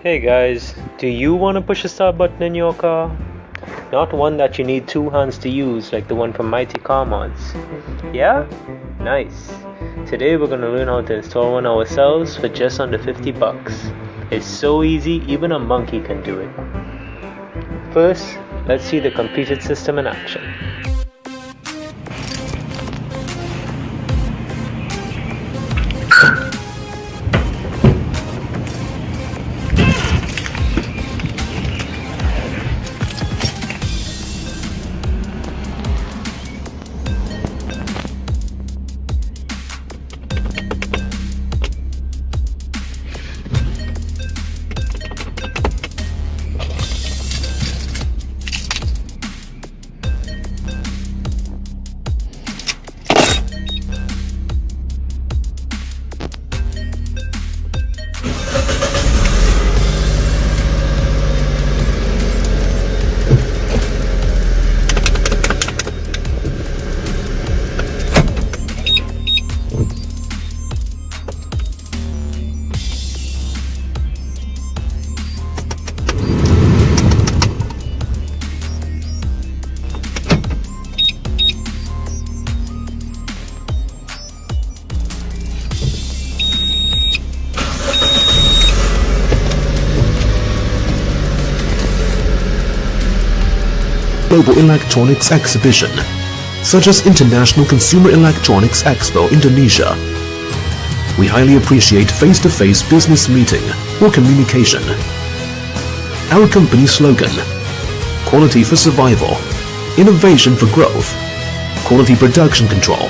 Hey guys, do you want to push a start button in your car? Not one that you need two hands to use like the one from Mighty Car Mods. Yeah? Nice. Today we're gonna learn how to install one ourselves for just under 50 bucks. It's so easy, even a monkey can do it. First, let's see the completed system in action. Global Electronics Exhibition, such as International Consumer Electronics Expo Indonesia. We highly appreciate face-to-face business meeting or communication. Our company slogan: quality for survival, innovation for growth, quality production control.